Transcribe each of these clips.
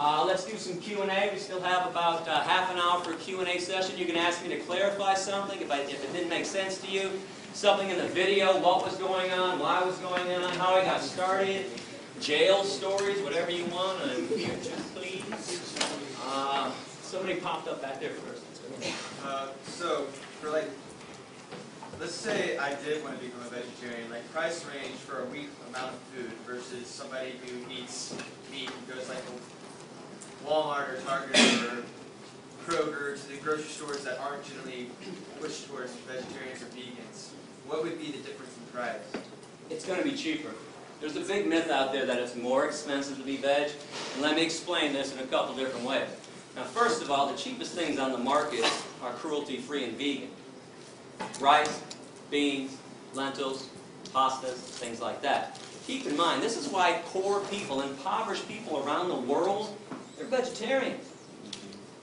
Let's do some Q&A. We still have about half an hour for a Q&A session. You can ask me to clarify something if it didn't make sense to you. Something in the video, what was going on, why it was going on, how I got started, jail stories, whatever you want. I'm here to please. Somebody popped up back there first. So, for let's say I did want to become a vegetarian, price range for a week amount of food versus somebody who eats meat and goes to Walmart or Target or Kroger, to the grocery stores that aren't generally pushed towards vegetarians or vegans. What would be the difference in price? It's going to be cheaper. There's a big myth out there that it's more expensive to be veg, and let me explain this in a couple different ways. Now, first of all, the cheapest things on the market are cruelty-free and vegan. Rice, beans, lentils, pastas, things like that. Keep in mind, this is why poor people, impoverished people around the world, they're vegetarians.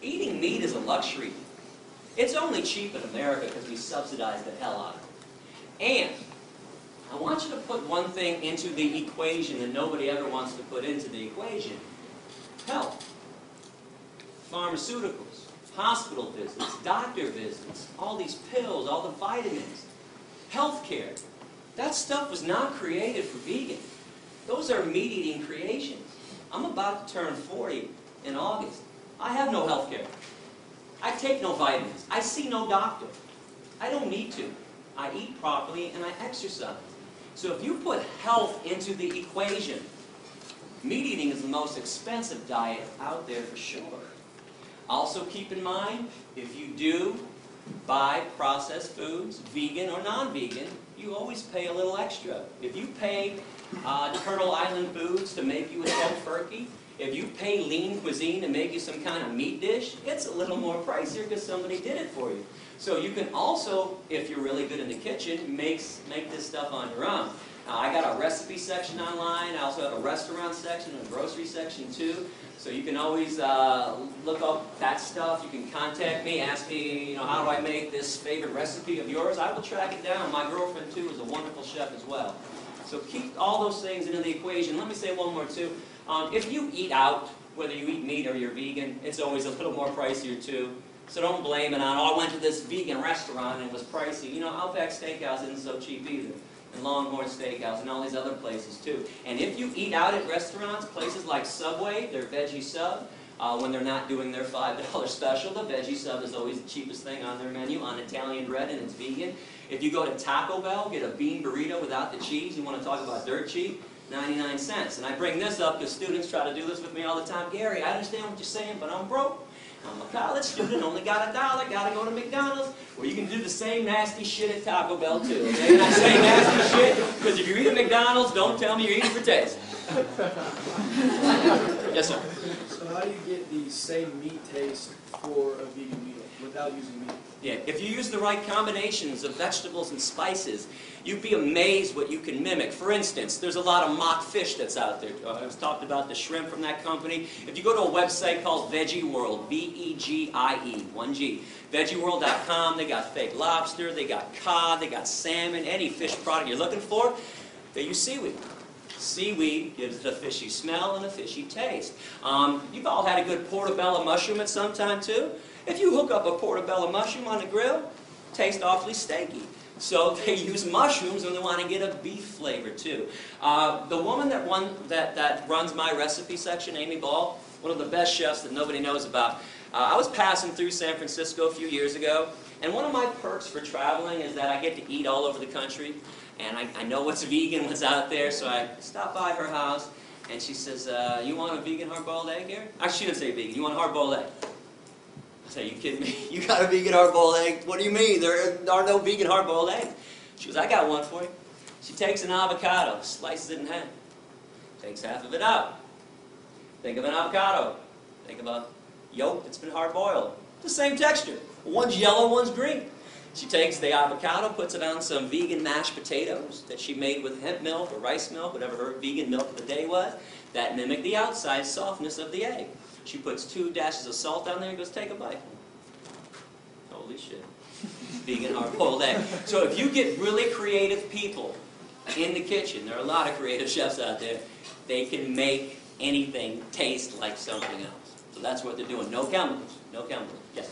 Eating meat is a luxury. It's only cheap in America because we subsidize the hell out of it. And I want you to put one thing into the equation that nobody ever wants to put into the equation. Health. Pharmaceuticals, hospital visits, doctor visits, all these pills, all the vitamins, healthcare. That stuff was not created for vegan. Those are meat-eating creations. I'm about to turn 40 in August. I have no healthcare. I take no vitamins. I see no doctor. I don't need to. I eat properly and I exercise. So if you put health into the equation, meat eating is the most expensive diet out there for sure. Also keep in mind, if you do buy processed foods, vegan or non-vegan, you always pay a little extra. If you pay Turtle Island Foods to make you a tofurkey, if you pay Lean Cuisine to make you some kind of meat dish, it's a little more pricier because somebody did it for you. So you can also, if you're really good in the kitchen, make this stuff on your own. I got a recipe section online. I also have a restaurant section and a grocery section too. So you can always look up that stuff. You can contact me, ask me, how do I make this favorite recipe of yours? I will track it down. My girlfriend too is a wonderful chef as well. So keep all those things into the equation. Let me say one more too. If you eat out, whether you eat meat or you're vegan, it's always a little more pricier too. So don't blame it on, I went to this vegan restaurant and it was pricey. Outback Steakhouse isn't so cheap either. And Longhorn Steakhouse and all these other places too. And if you eat out at restaurants, places like Subway, their veggie sub, when they're not doing their $5 special, the veggie sub is always the cheapest thing on their menu on Italian bread and it's vegan. If you go to Taco Bell, get a bean burrito without the cheese, you want to talk about dirt cheap, 99 cents. And I bring this up because students try to do this with me all the time. Gary, I understand what you're saying, but I'm broke. I'm a college student, only got $1, got to go to McDonald's. Well, you can do the same nasty shit at Taco Bell too, okay? And I say nasty shit because if you eat at McDonald's, don't tell me you're eating for taste. Yes, sir? So how do you get the same meat taste for a vegan meal without using meat? Yeah, if you use the right combinations of vegetables and spices, you'd be amazed what you can mimic. For instance, there's a lot of mock fish that's out there. I was talked about the shrimp from that company. If you go to a website called Veggie World, V-E-G-I-E, 1G, veggieworld.com, they got fake lobster, they got cod, they got salmon, any fish product you're looking for, they use seaweed. Seaweed gives it a fishy smell and a fishy taste. You've all had a good portobello mushroom at some time too. If you hook up a portobello mushroom on the grill, it tastes awfully steaky. So they use mushrooms when they want to get a beef flavor too. The woman that runs my recipe section, Amy Ball, one of the best chefs that nobody knows about. I was passing through San Francisco a few years ago, and one of my perks for traveling is that I get to eat all over the country, and I know what's vegan, what's out there, so I stopped by her house, and she says, you want a vegan hard-boiled egg here? Actually, she didn't say vegan. You want a hard-boiled egg? I said, are you kidding me? You got a vegan hard-boiled egg? What do you mean? There are no vegan hard-boiled eggs. She goes, I got one for you. She takes an avocado, slices it in half, takes half of it out. Think of an avocado. Think of a yolk that's been hard-boiled. The same texture. One's yellow, one's green. She takes the avocado, puts it on some vegan mashed potatoes that she made with hemp milk or rice milk, whatever her vegan milk of the day was, that mimicked the outside softness of the egg. She puts 2 dashes of salt on there and goes, take a bite. Holy shit. Vegan hard-boiled egg. So if you get really creative people in the kitchen, there are a lot of creative chefs out there, they can make anything taste like something else. So that's what they're doing. No chemicals. No chemicals. Yes?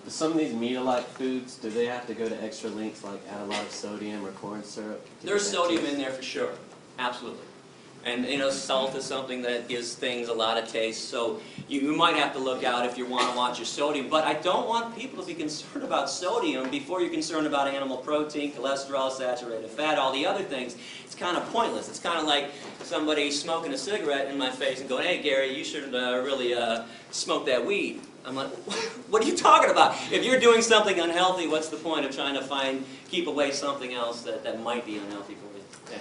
Some of these meat-alike foods, do they have to go to extra lengths, like add a lot of sodium or corn syrup? There's sodium in there for sure. Absolutely. And, you know, salt is something that gives things a lot of taste, so you might have to look out if you want to watch your sodium. But I don't want people to be concerned about sodium before you're concerned about animal protein, cholesterol, saturated fat, all the other things. It's kind of pointless. It's kind of like somebody smoking a cigarette in my face and going, "Hey, Gary, you should really smoke that weed." I'm like, what are you talking about? If you're doing something unhealthy, what's the point of trying to keep away something else that might be unhealthy for you? Yeah.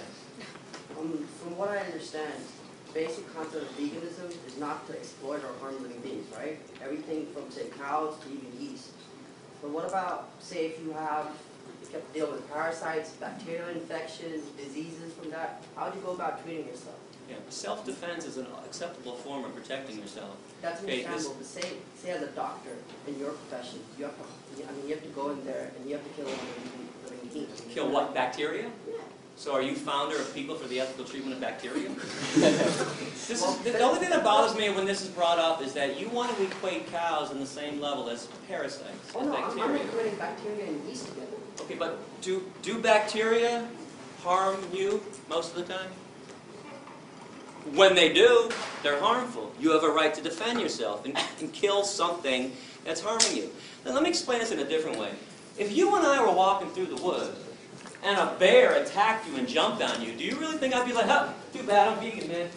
From what I understand, the basic concept of veganism is not to exploit or harm living beings, right? Everything from, say, cows to even yeast. But what about, say, if you have to deal with parasites, bacterial infections, diseases from that? How do you go about treating yourself? Yeah, self-defense is an acceptable form of protecting yourself. That's understandable, but say as a doctor in your profession, you have to go in there and you have to kill living beings. Kill what, bacteria? Yeah. So are you founder of People for the Ethical Treatment of Bacteria? The only thing that bothers me when this is brought up is that you want to equate cows in the same level as parasites Oh and no, bacteria. I'm equating bacteria and yeast together. Okay, but do bacteria harm you most of the time? When they do, they're harmful. You have a right to defend yourself and kill something that's harming you. Now let me explain this in a different way. If you and I were walking through the woods and a bear attacked you and jumped on you, do you really think I'd be like, "Oh, too bad, I'm vegan, man"?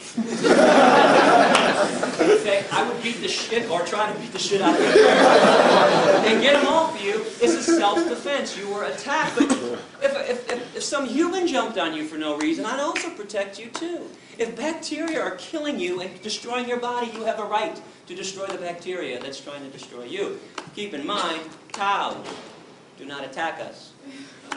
Okay, I would beat the shit, or try to beat the shit out of the bear and get him off you. This is self-defense. You were attacked. But if some human jumped on you for no reason, I'd also protect you too. If bacteria are killing you and destroying your body, you have a right to destroy the bacteria that's trying to destroy you. Keep in mind, cows do not attack us.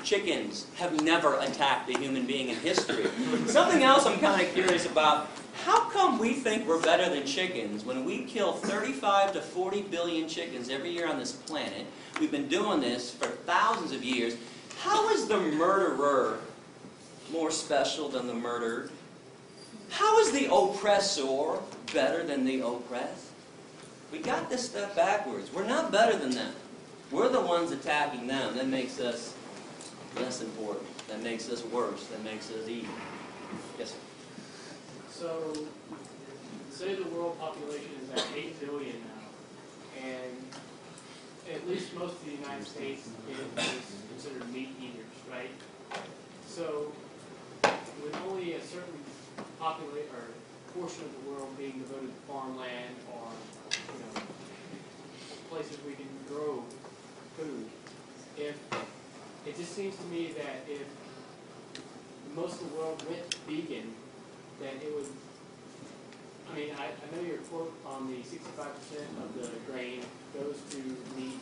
Chickens have never attacked a human being in history. Something else I'm kind of curious about, how come we think we're better than chickens when we kill 35 to 40 billion chickens every year on this planet? We've been doing this for thousands of years. How is the murderer more special than the murdered? How is the oppressor better than the oppressed? We got this stuff backwards. We're not better than them. We're the ones attacking them. That makes us less important. That makes us worse. That makes us evil. Yes, sir. So, say the world population is at 8 billion now, and at least most of the United States is considered meat eaters, right? So, with only a certain portion of the world being devoted to farmland or places we can grow food, it just seems to me that if most of the world went vegan, then it would. I mean, I know your quote on the 65% of the grain goes to meat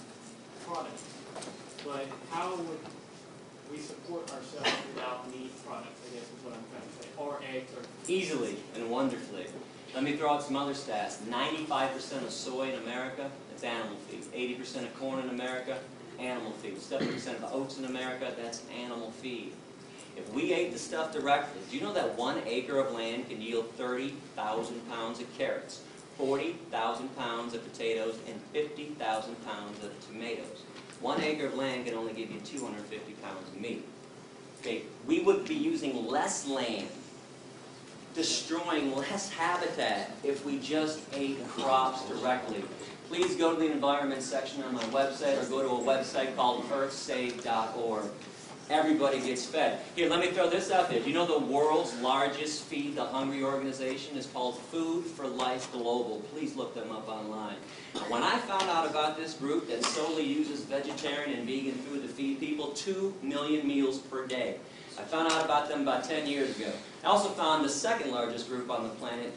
products, but how would we support ourselves without meat products, I guess is what I'm trying to say, or eggs, or... Easily and wonderfully. Let me throw out some other stats. 95% of soy in America, that's animal feed. 80% of corn in America, animal feed. 70% of oats in America, that's animal feed. If we ate the stuff directly, do you know that 1 acre of land can yield 30,000 pounds of carrots, 40,000 pounds of potatoes, and 50,000 pounds of tomatoes? 1 acre of land can only give you 250 pounds of meat. Okay, we would be using less land, destroying less habitat if we just ate crops directly. Please go to the environment section on my website or go to a website called earthsave.org. Everybody gets fed. Here, let me throw this out there. Do you know the world's largest Feed the Hungry organization is called Food for Life Global? Please look them up online. When I found out about this group that solely uses vegetarian and vegan food to feed people 2 million meals per day, I found out about them about 10 years ago. I also found the second largest group on the planet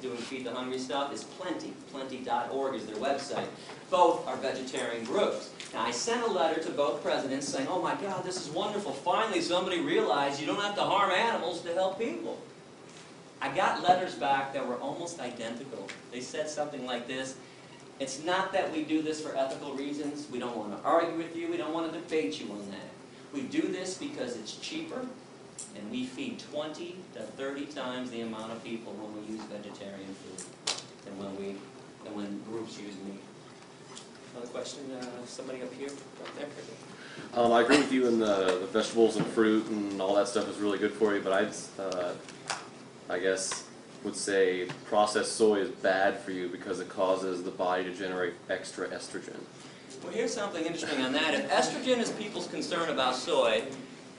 doing Feed the Hungry stuff is Plenty. Plenty.org is their website. Both are vegetarian groups. Now, I sent a letter to both presidents saying, "Oh my God, this is wonderful. Finally, somebody realized you don't have to harm animals to help people." I got letters back that were almost identical. They said something like this: "It's not that we do this for ethical reasons. We don't want to argue with you. We don't want to debate you on that. We do this because it's cheaper, And we feed 20 to 30 times the amount of people when we use vegetarian food than when groups use meat. Another question, somebody up here, right there. I agree with you in the vegetables and fruit and all that stuff is really good for you, but I guess would say processed soy is bad for you because it causes the body to generate extra estrogen. Well, here's something interesting on that. If estrogen is people's concern about soy,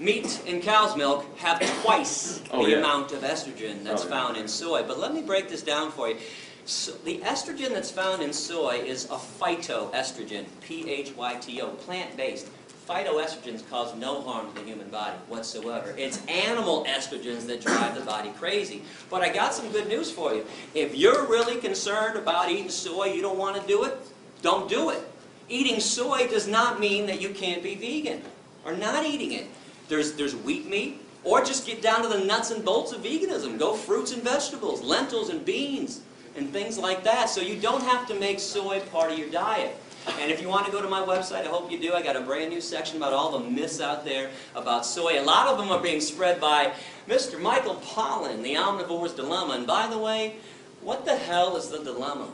meat and cow's milk have twice the amount of estrogen that's found in soy. But let me break this down for you. So the estrogen that's found in soy is a phytoestrogen, P-H-Y-T-O, plant-based. Phytoestrogens cause no harm to the human body whatsoever. It's animal estrogens that drive the body crazy. But I got some good news for you. If you're really concerned about eating soy, you don't want to do it, don't do it. Eating soy does not mean that you can't be vegan or not eating it. There's wheat meat, or just get down to the nuts and bolts of veganism. Go fruits and vegetables, lentils and beans, and things like that. So you don't have to make soy part of your diet. And if you want to go to my website, I hope you do. I got a brand new section about all the myths out there about soy. A lot of them are being spread by Mr. Michael Pollan, The Omnivore's Dilemma. And by the way, what the hell is the dilemma?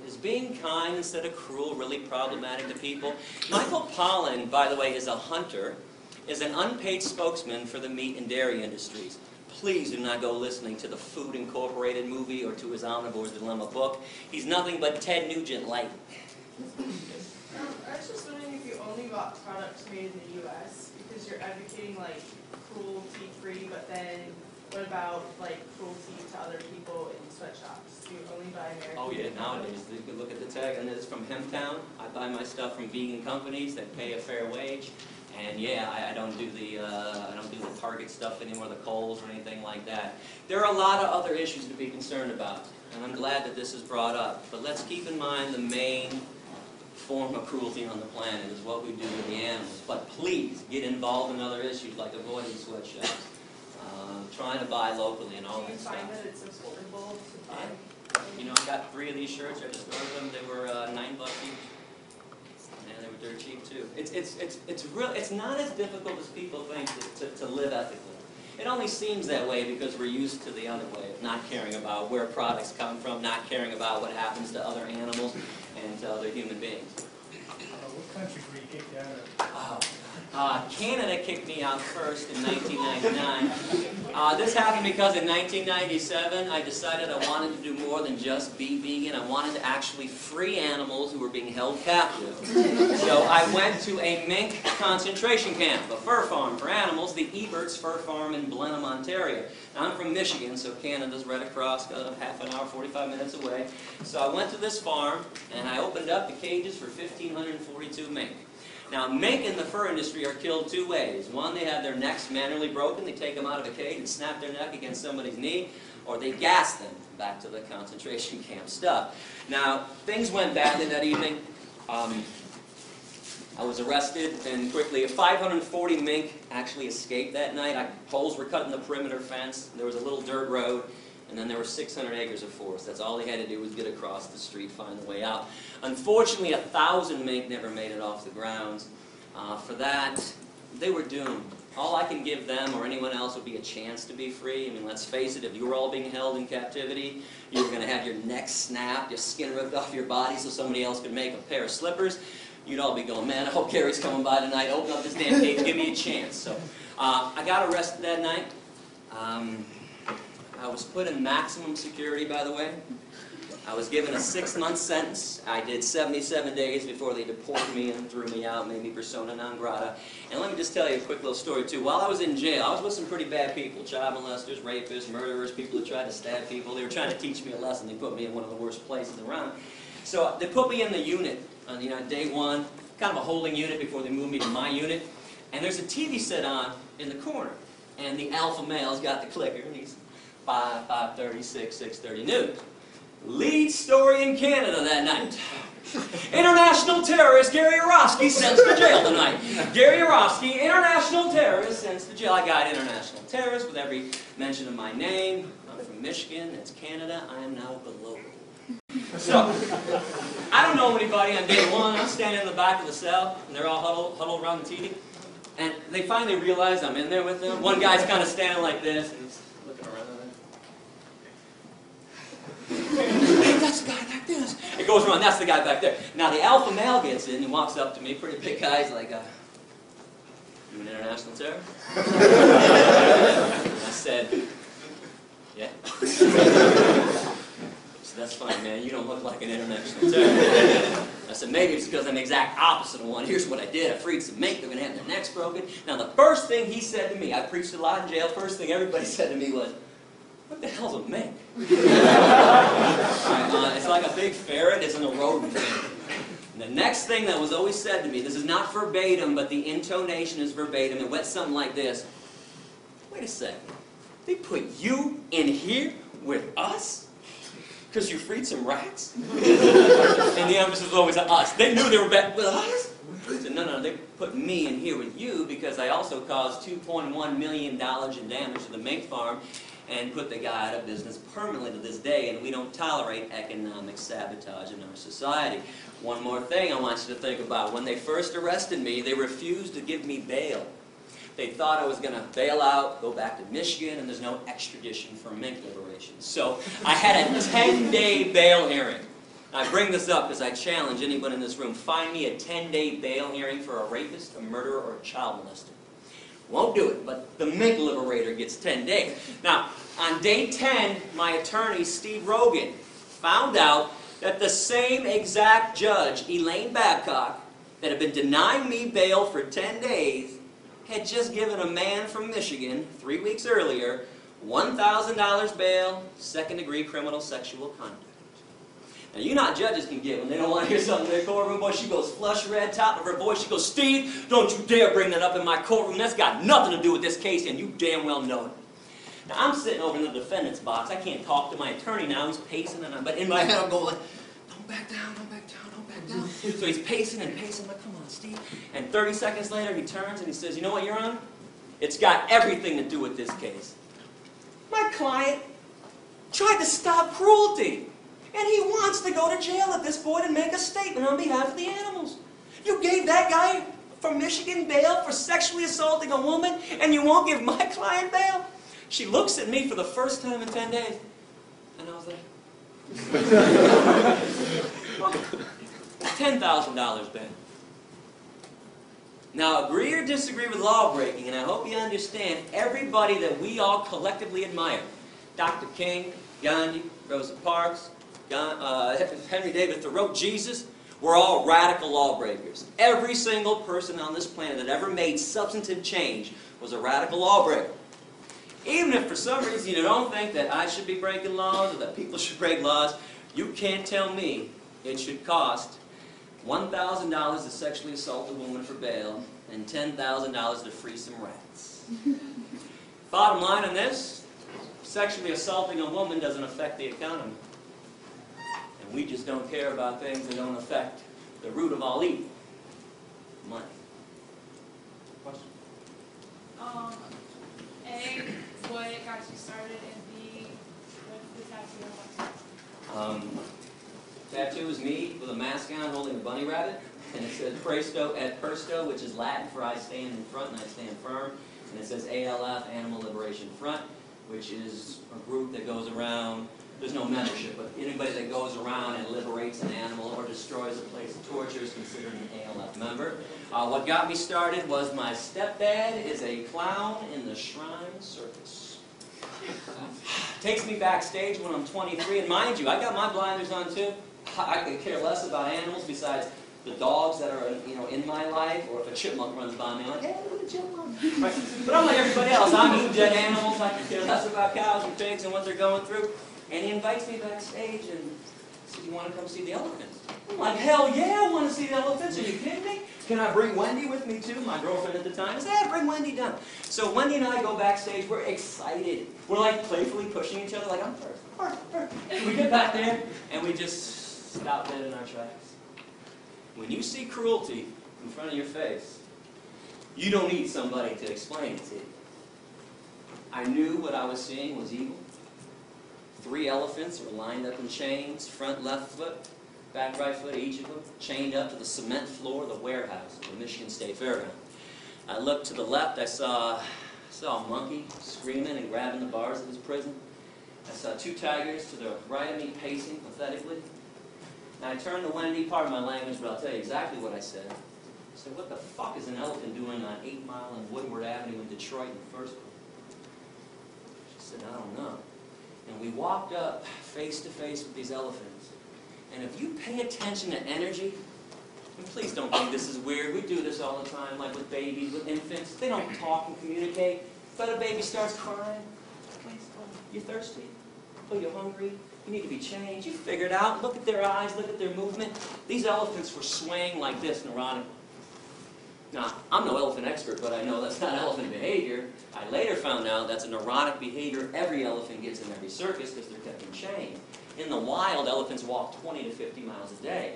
Is being kind instead of cruel really problematic to people? Michael Pollan, by the way, is a hunter, is an unpaid spokesman for the meat and dairy industries. Please do not go listening to the Food Incorporated movie or to his Omnivore's Dilemma book. He's nothing but Ted Nugent light. I was just wondering if you only bought products made in the U.S. because you're advocating like cruelty-free, but then what about like cruelty to other people in sweatshops? Do you only buy American? Oh yeah, nowadays you can look at the tag, and it's from Hemptown. I buy my stuff from vegan companies that pay a fair wage, and yeah, I don't do the Target stuff anymore, the Kohl's or anything like that. There are a lot of other issues to be concerned about, and I'm glad that this is brought up. But let's keep in mind the main form of cruelty on the planet is what we do to the animals. But please get involved in other issues like avoiding sweatshops, trying to buy locally and all that stuff. Do you find that it's affordable to buy? You know, I got 3 of these shirts. I just ordered them. They were $9 each, and they were dirt cheap too. It's not as difficult as people think to live ethically. It only seems that way because we're used to the other way of not caring about where products come from, not caring about what happens to other animals and to other human beings. What countries were you kicked out of? Canada kicked me out first in 1999. This happened because in 1997 I decided I wanted to do more than just be vegan. I wanted to actually free animals who were being held captive. So I went to a mink concentration camp, a fur farm for animals, the Ebert's Fur Farm in Blenheim, Ontario. Now, I'm from Michigan, so Canada's right across, half an hour, 45 minutes away. So I went to this farm and I opened up the cages for 1,542 mink. Now, mink in the fur industry are killed 2 ways. One, they have their necks manually broken. They take them out of a cage and snap their neck against somebody's knee, or they gas them. Back to the concentration camp stuff. Now, things went badly that evening. I was arrested, and quickly 540 mink actually escaped that night. Holes were cut in the perimeter fence. There was a little dirt road. And then there were 600 acres of forest. That's all they had to do was get across the street, find the way out. Unfortunately, 1,000 mink never made it off the grounds. For that, they were doomed. All I can give them or anyone else would be a chance to be free. I mean, let's face it, if you were all being held in captivity, you were going to have your neck snapped, your skin ripped off your body so somebody else could make a pair of slippers. You'd all be going, man, I hope Gary's coming by tonight. Open up this damn cage, give me a chance. So I got arrested that night. I was put in maximum security, by the way. I was given a 6-month sentence. I did 77 days before they deported me and threw me out, made me persona non grata. And let me just tell you a quick little story, too. While I was in jail, I was with some pretty bad people, child molesters, rapists, murderers, people who tried to stab people. They were trying to teach me a lesson. They put me in one of the worst places around. So they put me in the unit on day 1, kind of a holding unit before they moved me to my unit. And there's a TV set on in the corner. And the alpha male's got the clicker, and he's 5:30, 6:30 news. Lead story in Canada that night. International terrorist Gary Yurofsky sent to jail tonight. Gary Yurofsky, international terrorist, sent to jail. I got international terrorist with every mention of my name. I'm from Michigan. It's Canada. I am now the local. So, I don't know anybody on day 1. I'm standing in the back of the cell, and they're all huddled around the TV. And they finally realize I'm in there with them. One guy's kind of standing like this, and he's looking around. Hey, that's the guy back there. It goes around, that's the guy back there. Now the alpha male gets in, he walks up to me, pretty big guy, he's like, you an international terror? I said, yeah. So that's fine, man, you don't look like an international terror. I said, maybe it's because I'm the exact opposite of one. Here's what I did. I freed some mink. They're going to have their necks broken. Now, the first thing he said to me, I preached a lot in jail, first thing everybody said to me was, what the hell's a mink? It's like a big ferret. It's an rodent thing. And the next thing that was always said to me, this is not verbatim, but the intonation is verbatim. It went something like this. Wait a second. They put you in here with us? Because you freed some rats? And the emphasis was always on us. They knew they were back with us? I said, no, they put me in here with you because I also caused $2.1 million in damage to the mink farm and put the guy out of business permanently to this day, and we don't tolerate economic sabotage in our society. One more thing I want you to think about. When they first arrested me, they refused to give me bail. They thought I was going to bail out, go back to Michigan, and there's no extradition for mink liberation. So I had a 10-day bail hearing. I bring this up because I challenge anyone in this room. Find me a 10-day bail hearing for a rapist, a murderer, or a child molester. Won't do it, but the mink liberator gets 10 days. Now, on day 10, my attorney, Steve Rogan, found out that the same exact judge, Elaine Babcock, that had been denying me bail for 10 days, had just given a man from Michigan, 3 weeks earlier, $1,000 bail, second-degree criminal sexual conduct. Now, you know how judges can get when they don't want to hear something in their courtroom. Boy, she goes flush red, top of her voice. She goes, Steve, don't you dare bring that up in my courtroom. That's got nothing to do with this case, and you damn well know it. Now, I'm sitting over in the defendant's box. I can't talk to my attorney now. He's pacing, but in my head I'm going like, don't back down, don't back down, don't back down. So he's pacing and pacing. I'm like, come on, Steve. And 30 seconds later, he turns and he says, you know what, Your Honor? It's got everything to do with this case. My client tried to stop cruelty. And he wants to go to jail at this point and make a statement on behalf of the animals. You gave that guy from Michigan bail for sexually assaulting a woman, and you won't give my client bail? She looks at me for the first time in 10 days. And I was like, $10,000 bail. Now, agree or disagree with law breaking, and I hope you understand everybody that we all collectively admire. Dr. King, Gandhi, Rosa Parks, Henry David Thoreau, Jesus, we're all radical lawbreakers. Every single person on this planet that ever made substantive change was a radical lawbreaker. Even if for some reason you don't think that I should be breaking laws or that people should break laws, you can't tell me it should cost $1,000 to sexually assault a woman for bail and $10,000 to free some rats. Bottom line on this, sexually assaulting a woman doesn't affect the economy. And we just don't care about things that don't affect the root of all evil. Money. Question? A, what got you started, and B, what's the tattoo? Tattoo is me with a mask on holding a bunny rabbit, and it says Presto et Persto, which is Latin for I stand in front and I stand firm, and it says ALF, Animal Liberation Front, which is a group that goes around, there's no membership, but anybody that goes around and liberates an animal or destroys a place of torture is considered an ALF member. What got me started was my stepdad is a clown in the Shrine Circus. Takes me backstage when I'm 23, and mind you, I got my blinders on too. I could care less about animals besides the dogs that are in my life, or if a chipmunk runs by me, I'm like, hey, look at a chipmunk. Right? But I'm like everybody else. I'm eating dead animals. I could care less about cows and pigs and what they're going through. And he invites me backstage and says, you want to come see the elephants? I'm like, hell yeah, I want to see the elephants. Are you kidding me? Can I bring Wendy with me too? My girlfriend at the time. I said, yeah, bring Wendy down. So Wendy and I go backstage. We're excited. We're like playfully pushing each other like, I'm first. We get back there and we just stop dead in our tracks. When you see cruelty in front of your face, you don't need somebody to explain it to you. I knew what I was seeing was evil. 3 elephants were lined up in chains, front left foot, back right foot, each of them, chained up to the cement floor of the warehouse of the Michigan State Fairground. I looked to the left, I saw a monkey screaming and grabbing the bars of his prison. I saw 2 tigers to the right of me pacing pathetically. And I turned to Wendy, pardon my language, but I'll tell you exactly what I said. I said, what the fuck is an elephant doing on 8 Mile and Woodward Avenue in Detroit in the first place? She said, I don't know. And we walked up face to face with these elephants. And if you pay attention to energy, and please don't think this is weird. We do this all the time, like with babies, with infants. They don't talk and communicate. But a baby starts crying. You thirsty? Oh, you're hungry? You need to be changed. You figure it out. Look at their eyes. Look at their movement. These elephants were swaying like this neurotically. Now, I'm no elephant expert, but I know that's not elephant behavior. I later found out that's a neurotic behavior every elephant gets in every circus because they're kept in chain. In the wild, elephants walk 20 to 50 miles a day.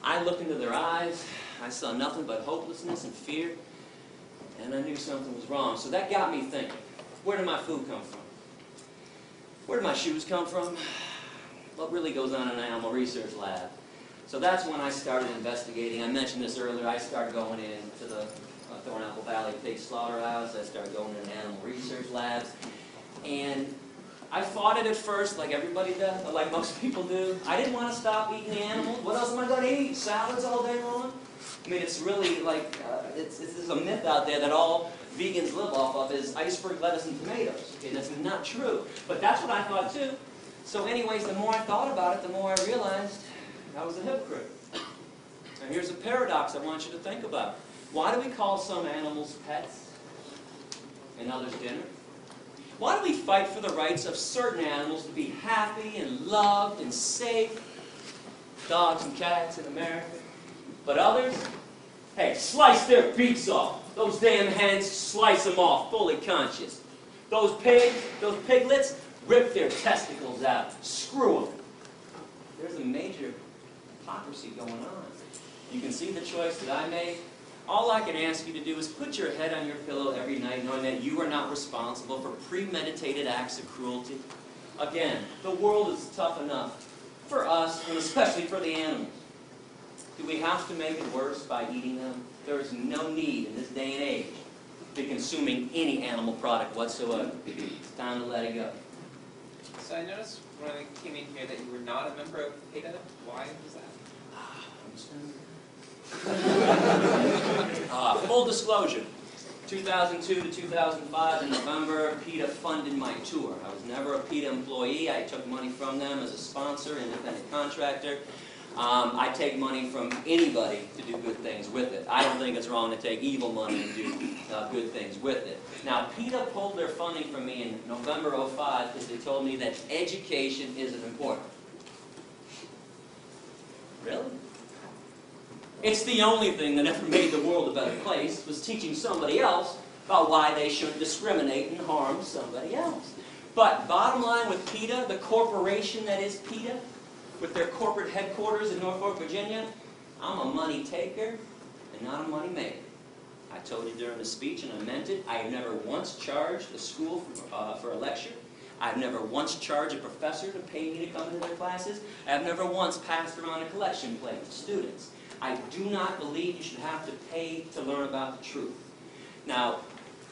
I looked into their eyes. I saw nothing but hopelessness and fear. And I knew something was wrong. So that got me thinking, where did my food come from? Where did my shoes come from? What really goes on in an animal research lab? So that's when I started investigating. I mentioned this earlier. I started going into the Thornapple Valley Pig Slaughterhouse. I started going into animal research labs. And I fought it at first, like everybody does, like most people do. I didn't want to stop eating the animals. What else am I going to eat? Salads all day long? I mean, it's really like, there's a myth out there that all vegans live off of is iceberg lettuce and tomatoes. Okay, that's not true. But that's what I thought too. So anyways, the more I thought about it, the more I realized I was a hypocrite. And here's a paradox I want you to think about. Why do we call some animals pets and others dinner? Why do we fight for the rights of certain animals to be happy and loved and safe? Dogs and cats in America. But others, hey, slice their beaks off. Those damn hens, slice them off, fully conscious. Those pigs, those piglets, rip their testicles out. Screw them. There's a major hypocrisy going on. You can see the choice that I made. All I can ask you to do is put your head on your pillow every night knowing that you are not responsible for premeditated acts of cruelty. Again, the world is tough enough for us, and especially for the animals. Do we have to make it worse by eating them? There is no need in this day and age to be consuming any animal product whatsoever. It's time to let it go. So I noticed when I came in here that you were not a member of PETA. Why was that? Full disclosure, 2002 to 2005 in November, PETA funded my tour. I was never a PETA employee. I took money from them as a sponsor, independent contractor. I take money from anybody to do good things with it. I don't think it's wrong to take evil money and do good things with it. Now, PETA pulled their funding from me in November '05 because they told me that education isn't important. Really? It's the only thing that ever made the world a better place, was teaching somebody else about why they shouldn't discriminate and harm somebody else. But bottom line with PETA, the corporation that is PETA, with their corporate headquarters in Norfolk, Virginia, I'm a money taker and not a money maker. I told you during the speech, and I meant it, I have never once charged a school for a lecture. I've never once charged a professor to pay me to come into their classes. I've never once passed around a collection plate to students. I do not believe you should have to pay to learn about the truth. Now,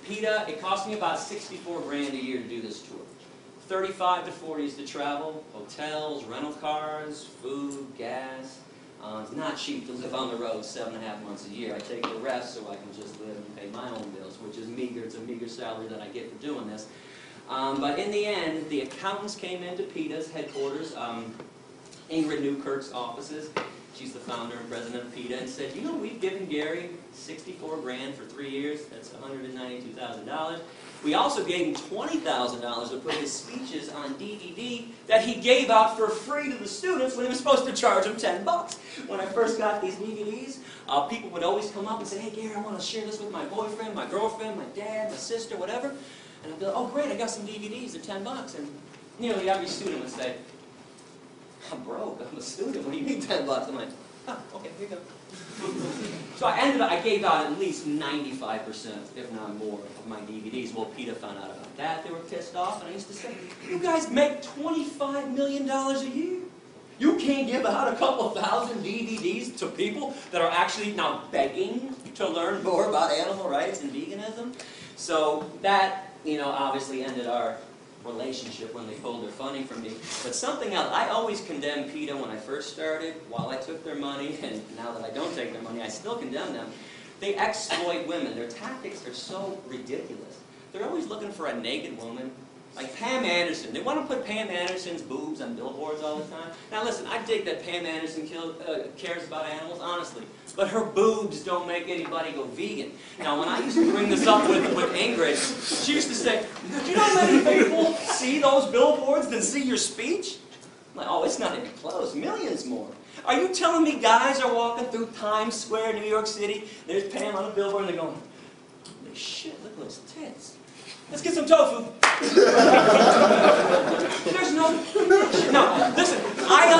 PETA, it cost me about $64 grand a year to do this tour. 35 to 40 is to travel, hotels, rental cars, food, gas. It's not cheap to live on the road 7.5 months a year. I take the rest so I can just live and pay my own bills, which is meager. It's a meager salary that I get for doing this. But in the end, the accountants came into PETA's headquarters, Ingrid Newkirk's offices. She's the founder and president of PETA, and said, you know, we've given Gary 64 grand for 3 years. That's $192,000. We also gave him $20,000 to put his speeches on DVD that he gave out for free to the students when he was supposed to charge them $10. When I first got these DVDs, people would always come up and say, hey, Gary, I want to share this with my boyfriend, my girlfriend, my dad, my sister, whatever. And I'd be like, oh, great, I got some DVDs. They're $10. And nearly every student would say, I'm broke. I'm a student. What do you mean $10? I'm like, oh, okay, here you go. So I gave out at least 95%, if not more, of my DVDs. Well, PETA found out about that. They were pissed off, and I used to say, you guys make $25 million a year. You can't give out a couple thousand DVDs to people that are actually now begging to learn more about animal rights and veganism. So that, obviously ended our relationship when they pulled their funding from me. But something else, I always condemned PETA when I first started, while I took their money, and now that I don't take their money, I still condemn them. They exploit women. Their tactics are so ridiculous. They're always looking for a naked woman. Like Pam Anderson. They want to put Pam Anderson's boobs on billboards all the time. Now listen, I dig that Pam Anderson cares about animals, honestly. But her boobs don't make anybody go vegan. Now when I used to bring this up with Ingrid, she used to say, do you know how many people see those billboards than see your speech? I'm like, oh, it's not even close. Millions more. Are you telling me guys are walking through Times Square, New York City, there's Pam on a billboard, and they're going, holy shit, look at those tits. Let's get some tofu. There's no connection. No, listen, I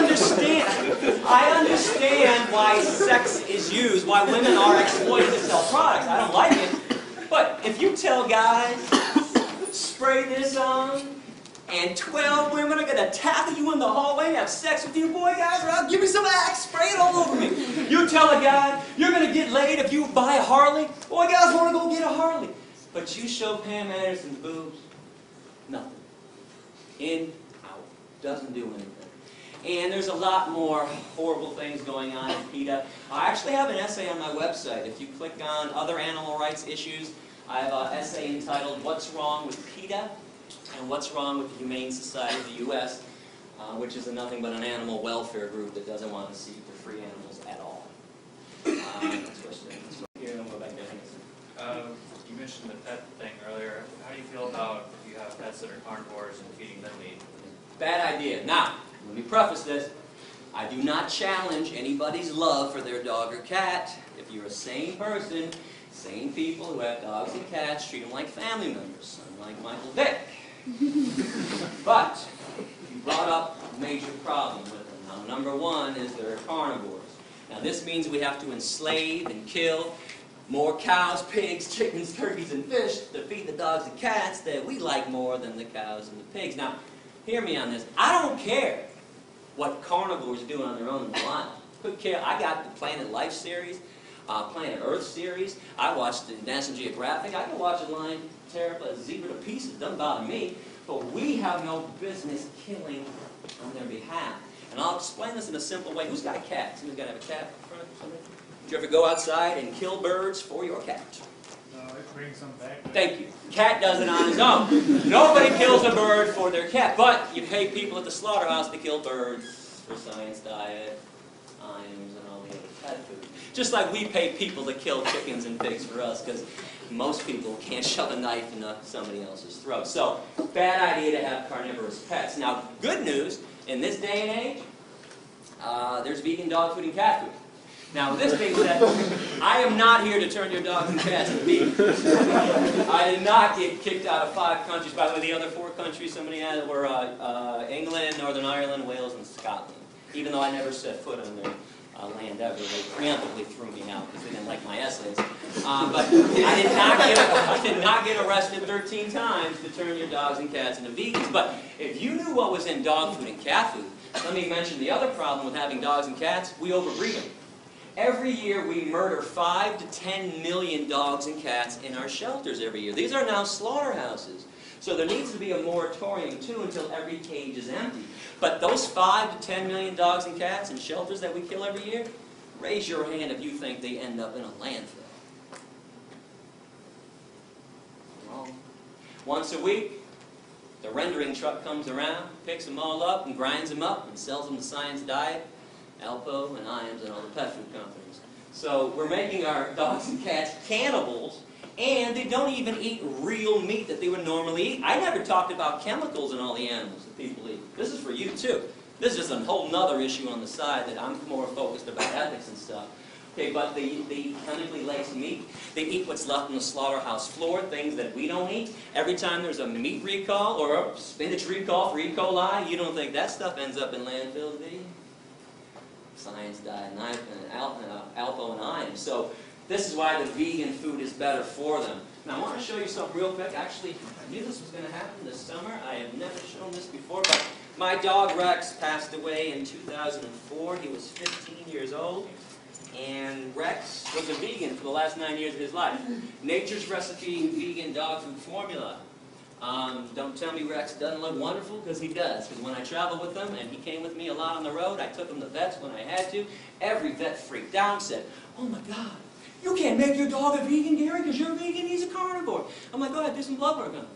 understand why sex is used, why women are exploited to sell products. I don't like it. But if you tell guys, spray this on, and 12 women are going to tackle you in the hallway and have sex with you, boy, guys, or I'll give me some Axe, spray it all over me. You tell a guy, you're going to get laid if you buy a Harley. Boy, guys want to go get a Harley. But you show Pam Anderson's boobs, nothing. In, out. Doesn't do anything. And there's a lot more horrible things going on in PETA. I actually have an essay on my website. If you click on other animal rights issues, I have an essay entitled, What's Wrong with PETA? And What's Wrong with the Humane Society of the U.S., which is nothing but an animal welfare group that doesn't want to see the free animals at all. You mentioned the pet thing earlier. How do you feel about if you have pets that are carnivores and feeding them meat? Bad idea. Now, let me preface this. I do not challenge anybody's love for their dog or cat. If you're a sane person, sane people who have dogs and cats treat them like family members, unlike Michael Vick. But you brought up a major problem with them. Now, number one is they're carnivores. Now, this means we have to enslave and kill more cows, pigs, chickens, turkeys, and fish to feed the dogs and cats that we like more than the cows and the pigs. Now, hear me on this. I don't care what carnivores do on their own in the wild. Could care. I got the Planet Life series, Planet Earth series. I watched the National Geographic. I can watch a lion tear up a zebra to pieces. Doesn't bother me. But we have no business killing on their behalf. And I'll explain this in a simple way. Who's got a cat? Somebody's got to have a cat in front of somebody? Did you ever go outside and kill birds for your cat? No, it brings some back. Thank you. Cat does it on his own. Nobody kills a bird for their cat. But you pay people at the slaughterhouse to kill birds for science diet, ions, and all the other pet food. Just like we pay people to kill chickens and pigs for us, because most people can't shove a knife into somebody else's throat. So, bad idea to have carnivorous pets. Now, good news, in this day and age, there's vegan dog food and cat food. Now, with this being said, I am not here to turn your dogs and cats into vegan. I did not get kicked out of 5 countries. By the way, the other 4 countries somebody had were England, Northern Ireland, Wales, and Scotland. Even though I never set foot on their land ever, they preemptively threw me out because they didn't like my essays. But I did not get arrested 13 times to turn your dogs and cats into vegans. But if you knew what was in dog food and cat food, let me mention the other problem with having dogs and cats: we overbreed them. Every year we murder 5 to 10 million dogs and cats in our shelters every year. These are now slaughterhouses. So there needs to be a moratorium, too, until every cage is empty. But those 5 to 10 million dogs and cats in shelters that we kill every year, raise your hand if you think they end up in a landfill. Wrong. Once a week, the rendering truck comes around, picks them all up and grinds them up and sells them to Science Diet, Alpo, and Iams, and all the pet food companies. So we're making our dogs and cats cannibals, and they don't even eat real meat that they would normally eat. I never talked about chemicals in all the animals that people eat. This is for you, too. This is just a whole nother issue on the side that I'm more focused about ethics and stuff. Okay, but they eat chemically laced meat. They eat what's left on the slaughterhouse floor, things that we don't eat. Every time there's a meat recall or a spinach recall for E. coli, you don't think that stuff ends up in landfills, do you? Science Diet, Alpo, and Iams. So this is why the vegan food is better for them. Now I want to show you something real quick. Actually, I knew this was going to happen this summer. I have never shown this before, but My dog Rex passed away in 2004. He was 15 years old. And Rex was a vegan for the last 9 years of his life. Nature's Recipe vegan dog food formula. Don't tell me Rex doesn't look wonderful, because he does. Because when I traveled with him, and he came with me a lot on the road, I took him to vets when I had to. Every vet freaked out and said, "Oh my God, you can't make your dog a vegan, Gary, because you're vegan, he's a carnivore." I'm like, "Go ahead, do some blood work on him."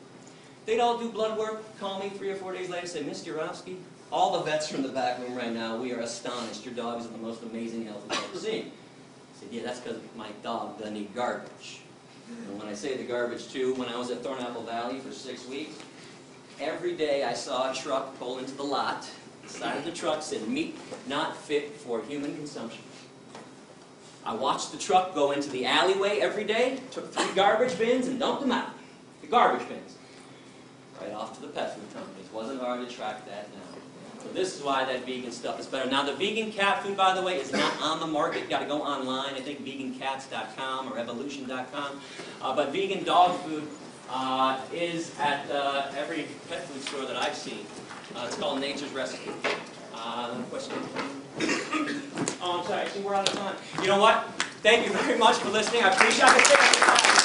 They'd all do blood work, call me 3 or 4 days later and say, "Mr. Yurofsky, all the vets from the back room right now, we are astonished. Your dog is in the most amazing health we've ever seen." I said, "Yeah, that's because my dog doesn't eat garbage." And when I say the garbage too, when I was at Thornapple Valley for 6 weeks, every day I saw a truck pull into the lot. The side of the truck said, "Meat not fit for human consumption." I watched the truck go into the alleyway every day, took 3 garbage bins and dumped them out. The garbage bins. Right off to the pet food companies. Wasn't hard to track that down. So this is why that vegan stuff is better. Now the vegan cat food, by the way, is not on the market. You've got to go online. I think vegancats.com or evolution.com. But vegan dog food is at every pet food store that I've seen. It's called Nature's Recipe. Question? Oh, I'm sorry. I see we're out of time. You know what? Thank you very much for listening. I appreciate it.